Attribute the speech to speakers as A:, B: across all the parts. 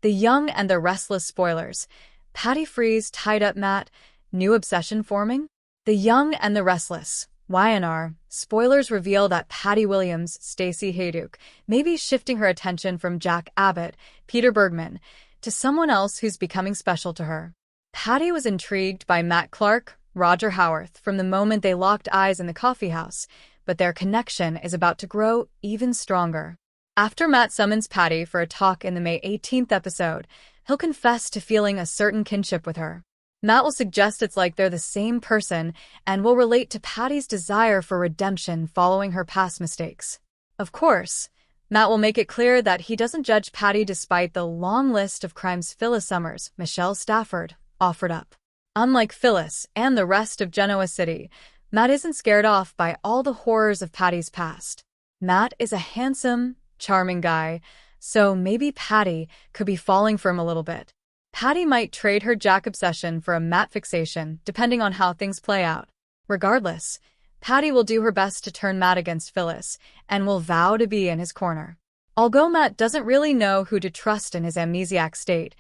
A: The Young and the Restless spoilers. Patty frees tied up Matt. New obsession forming? The Young and the Restless. Y&R. Spoilers reveal that Patty Williams, Stacey Hayduke, may be shifting her attention from Jack Abbott, Peter Bergman, to someone else who's becoming special to her. Patty was intrigued by Matt Clark, Roger Howarth, from the moment they locked eyes in the coffee house, but their connection is about to grow even stronger. After Matt summons Patty for a talk in the May 18th episode, he'll confess to feeling a certain kinship with her. Matt will suggest it's like they're the same person and will relate to Patty's desire for redemption following her past mistakes. Of course, Matt will make it clear that he doesn't judge Patty despite the long list of crimes Phyllis Summers, Michelle Stafford, offered up. Unlike Phyllis and the rest of Genoa City, Matt isn't scared off by all the horrors of Patty's past. Matt is a handsome, charming guy, so maybe Patty could be falling for him a little bit. Patty might trade her Jack obsession for a Matt fixation, depending on how things play out. Regardless, Patty will do her best to turn Matt against Phyllis and will vow to be in his corner. Although Matt doesn't really know who to trust in his amnesiac state,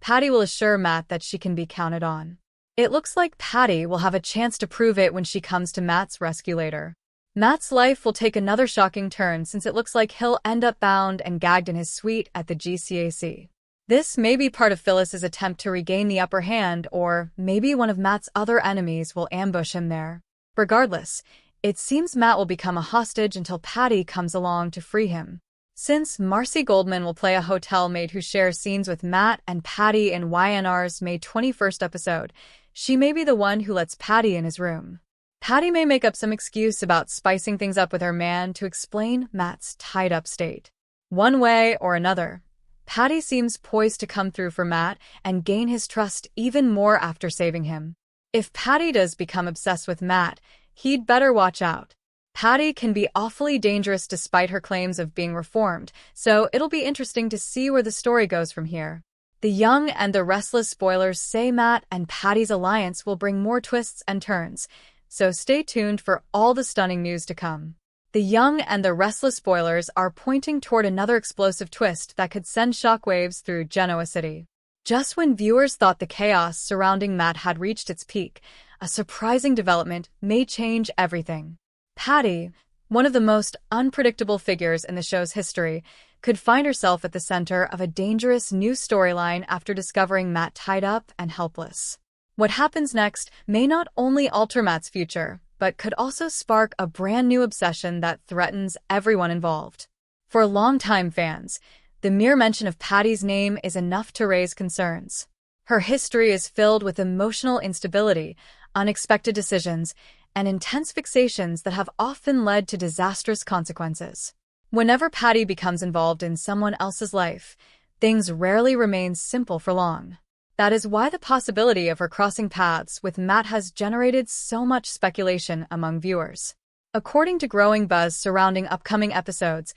A: Patty will assure Matt that she can be counted on. It looks like Patty will have a chance to prove it when she comes to Matt's rescue later. Matt's life will take another shocking turn since it looks like he'll end up bound and gagged in his suite at the GCAC. This may be part of Phyllis's attempt to regain the upper hand, or maybe one of Matt's other enemies will ambush him there. Regardless, it seems Matt will become a hostage until Patty comes along to free him. Since Marcy Goldman will play a hotel maid who shares scenes with Matt and Patty in Y&R's May 21st episode, she may be the one who lets Patty in his room. Patty may make up some excuse about spicing things up with her man to explain Matt's tied-up state. One way or another, Patty seems poised to come through for Matt and gain his trust even more after saving him. If Patty does become obsessed with Matt, he'd better watch out. Patty can be awfully dangerous despite her claims of being reformed, so it'll be interesting to see where the story goes from here. The Young and the Restless spoilers say Matt and Patty's alliance will bring more twists and turns, so stay tuned for all the stunning news to come. The Young and the Restless spoilers are pointing toward another explosive twist that could send shockwaves through Genoa City. Just when viewers thought the chaos surrounding Matt had reached its peak, a surprising development may change everything. Patty, one of the most unpredictable figures in the show's history, could find herself at the center of a dangerous new storyline after discovering Matt tied up and helpless. What happens next may not only alter Matt's future, but could also spark a brand new obsession that threatens everyone involved. For longtime fans, the mere mention of Patty's name is enough to raise concerns. Her history is filled with emotional instability, unexpected decisions, and intense fixations that have often led to disastrous consequences. Whenever Patty becomes involved in someone else's life, things rarely remain simple for long. That is why the possibility of her crossing paths with Matt has generated so much speculation among viewers. According to growing buzz surrounding upcoming episodes,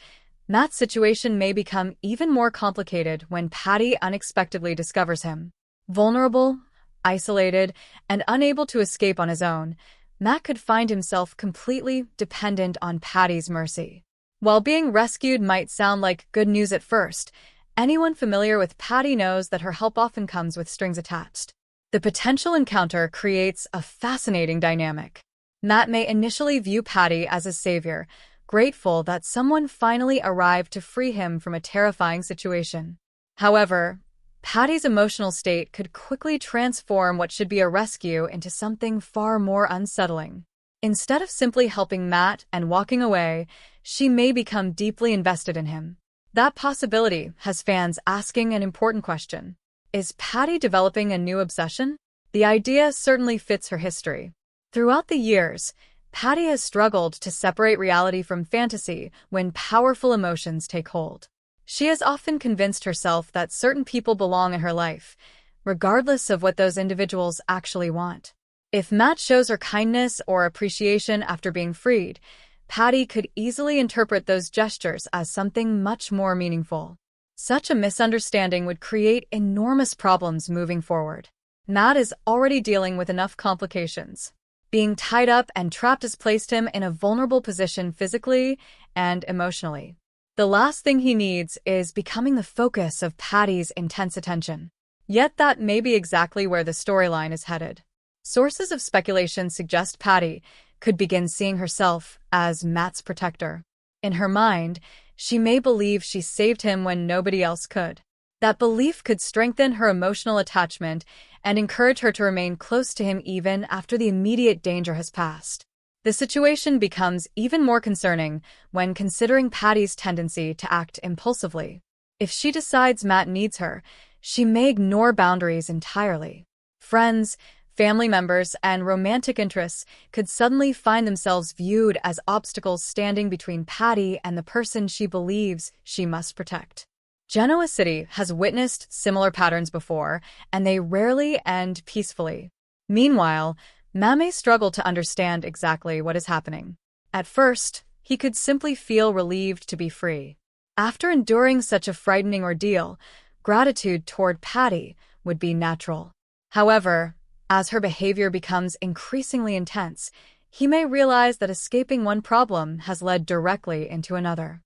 A: Matt's situation may become even more complicated when Patty unexpectedly discovers him. Vulnerable, isolated, and unable to escape on his own, Matt could find himself completely dependent on Patty's mercy. While being rescued might sound like good news at first, anyone familiar with Patty knows that her help often comes with strings attached. The potential encounter creates a fascinating dynamic. Matt may initially view Patty as a savior, grateful that someone finally arrived to free him from a terrifying situation. However, Patty's emotional state could quickly transform what should be a rescue into something far more unsettling. Instead of simply helping Matt and walking away, she may become deeply invested in him. That possibility has fans asking an important question. Is Patty developing a new obsession? The idea certainly fits her history. Throughout the years, Patty has struggled to separate reality from fantasy when powerful emotions take hold. She has often convinced herself that certain people belong in her life, regardless of what those individuals actually want. If Matt shows her kindness or appreciation after being freed, Patty could easily interpret those gestures as something much more meaningful. Such a misunderstanding would create enormous problems moving forward. Matt is already dealing with enough complications. Being tied up and trapped has placed him in a vulnerable position physically and emotionally. The last thing he needs is becoming the focus of Patty's intense attention. Yet that may be exactly where the storyline is headed. Sources of speculation suggest Patty could begin seeing herself as Matt's protector. In her mind, she may believe she saved him when nobody else could. That belief could strengthen her emotional attachment and encourage her to remain close to him even after the immediate danger has passed. The situation becomes even more concerning when considering Patty's tendency to act impulsively. If she decides Matt needs her, she may ignore boundaries entirely. Friends, family members, and romantic interests could suddenly find themselves viewed as obstacles standing between Patty and the person she believes she must protect. Genoa City has witnessed similar patterns before, and they rarely end peacefully. Meanwhile, Matt may struggle to understand exactly what is happening. At first, he could simply feel relieved to be free. After enduring such a frightening ordeal, gratitude toward Patty would be natural. However, as her behavior becomes increasingly intense, he may realize that escaping one problem has led directly into another.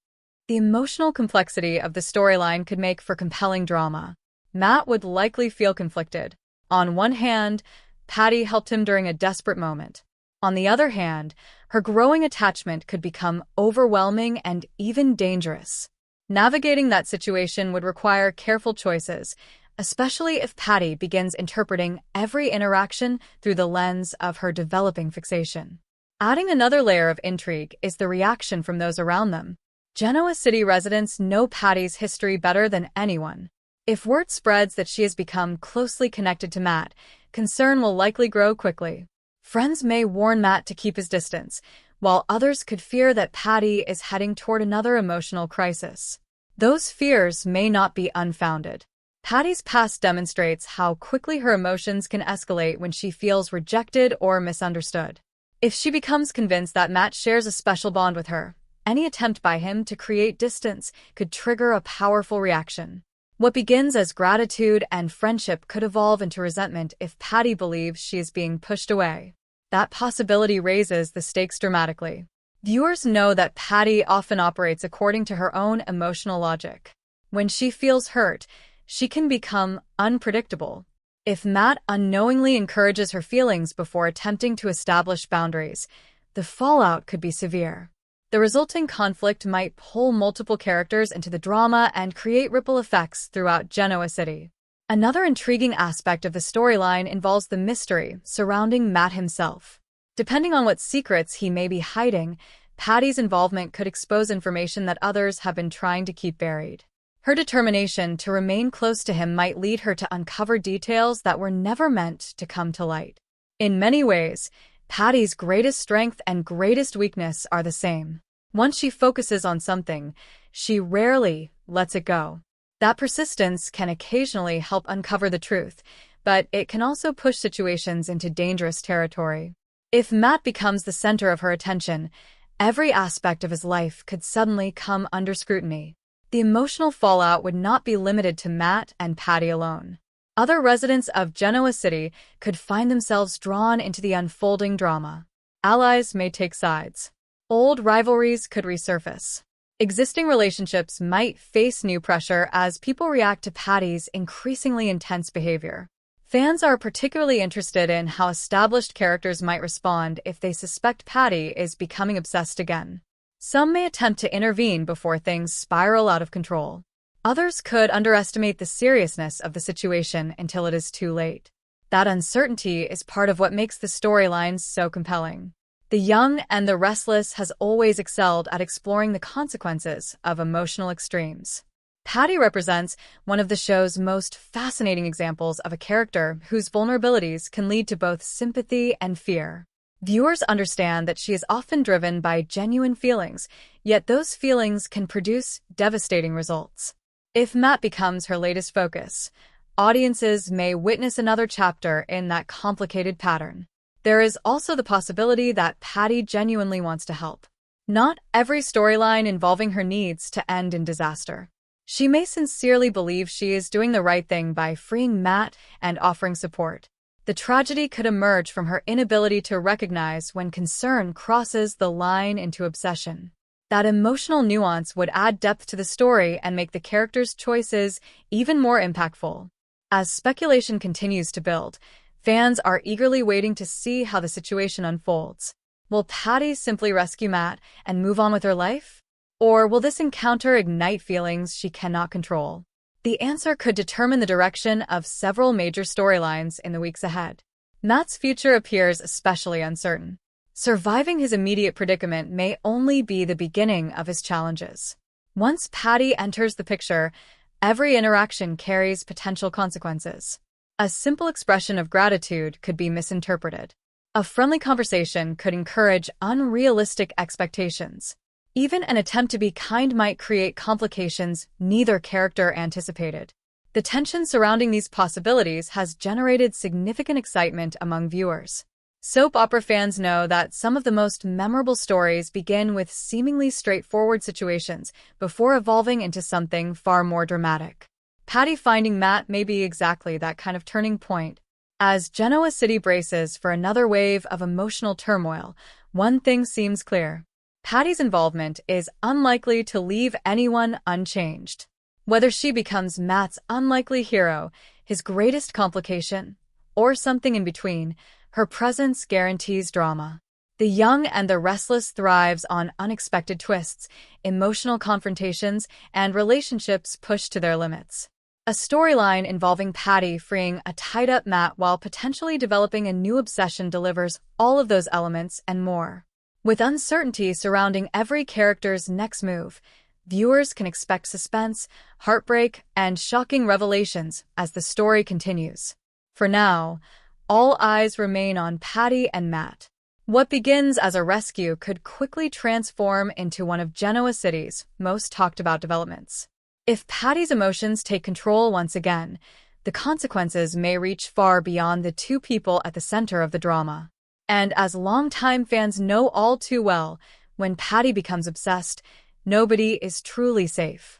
A: The emotional complexity of the storyline could make for compelling drama. Matt would likely feel conflicted. On one hand, Patty helped him during a desperate moment. On the other hand, her growing attachment could become overwhelming and even dangerous. Navigating that situation would require careful choices, especially if Patty begins interpreting every interaction through the lens of her developing fixation. Adding another layer of intrigue is the reaction from those around them. Genoa City residents know Patty's history better than anyone. If word spreads that she has become closely connected to Matt, concern will likely grow quickly. Friends may warn Matt to keep his distance, while others could fear that Patty is heading toward another emotional crisis. Those fears may not be unfounded. Patty's past demonstrates how quickly her emotions can escalate when she feels rejected or misunderstood. If she becomes convinced that Matt shares a special bond with her, any attempt by him to create distance could trigger a powerful reaction. What begins as gratitude and friendship could evolve into resentment if Patty believes she is being pushed away. That possibility raises the stakes dramatically. Viewers know that Patty often operates according to her own emotional logic. When she feels hurt, she can become unpredictable. If Matt unknowingly encourages her feelings before attempting to establish boundaries, the fallout could be severe. The resulting conflict might pull multiple characters into the drama and create ripple effects throughout Genoa City. Another intriguing aspect of the storyline involves the mystery surrounding Matt himself. Depending on what secrets he may be hiding, Patty's involvement could expose information that others have been trying to keep buried. Her determination to remain close to him might lead her to uncover details that were never meant to come to light. In many ways, Patty's greatest strength and greatest weakness are the same. Once she focuses on something, she rarely lets it go. That persistence can occasionally help uncover the truth, but it can also push situations into dangerous territory. If Matt becomes the center of her attention, every aspect of his life could suddenly come under scrutiny. The emotional fallout would not be limited to Matt and Patty alone. Other residents of Genoa City could find themselves drawn into the unfolding drama. Allies may take sides. Old rivalries could resurface. Existing relationships might face new pressure as people react to Patty's increasingly intense behavior. Fans are particularly interested in how established characters might respond if they suspect Patty is becoming obsessed again. Some may attempt to intervene before things spiral out of control. Others could underestimate the seriousness of the situation until it is too late. That uncertainty is part of what makes the storyline so compelling. The Young and the Restless has always excelled at exploring the consequences of emotional extremes. Patty represents one of the show's most fascinating examples of a character whose vulnerabilities can lead to both sympathy and fear. Viewers understand that she is often driven by genuine feelings, yet those feelings can produce devastating results. If Matt becomes her latest focus, audiences may witness another chapter in that complicated pattern. There is also the possibility that Patty genuinely wants to help. Not every storyline involving her needs to end in disaster. She may sincerely believe she is doing the right thing by freeing Matt and offering support. The tragedy could emerge from her inability to recognize when concern crosses the line into obsession. That emotional nuance would add depth to the story and make the characters' choices even more impactful. As speculation continues to build, fans are eagerly waiting to see how the situation unfolds. Will Patty simply rescue Matt and move on with her life? Or will this encounter ignite feelings she cannot control? The answer could determine the direction of several major storylines in the weeks ahead. Matt's future appears especially uncertain. Surviving his immediate predicament may only be the beginning of his challenges. Once Patty enters the picture, every interaction carries potential consequences. A simple expression of gratitude could be misinterpreted. A friendly conversation could encourage unrealistic expectations. Even an attempt to be kind might create complications neither character anticipated. The tension surrounding these possibilities has generated significant excitement among viewers. Soap opera fans know that some of the most memorable stories begin with seemingly straightforward situations before evolving into something far more dramatic. Patty finding Matt may be exactly that kind of turning point. As Genoa City braces for another wave of emotional turmoil, one thing seems clear. Patty's involvement is unlikely to leave anyone unchanged. Whether she becomes Matt's unlikely hero, his greatest complication, or something in between, her presence guarantees drama. The Young and the Restless thrives on unexpected twists, emotional confrontations, and relationships pushed to their limits. A storyline involving Patty freeing a tied-up Matt while potentially developing a new obsession delivers all of those elements and more. With uncertainty surrounding every character's next move, viewers can expect suspense, heartbreak, and shocking revelations as the story continues. For now, all eyes remain on Patty and Matt. What begins as a rescue could quickly transform into one of Genoa City's most talked-about developments. If Patty's emotions take control once again, the consequences may reach far beyond the two people at the center of the drama. And as longtime fans know all too well, when Patty becomes obsessed, nobody is truly safe.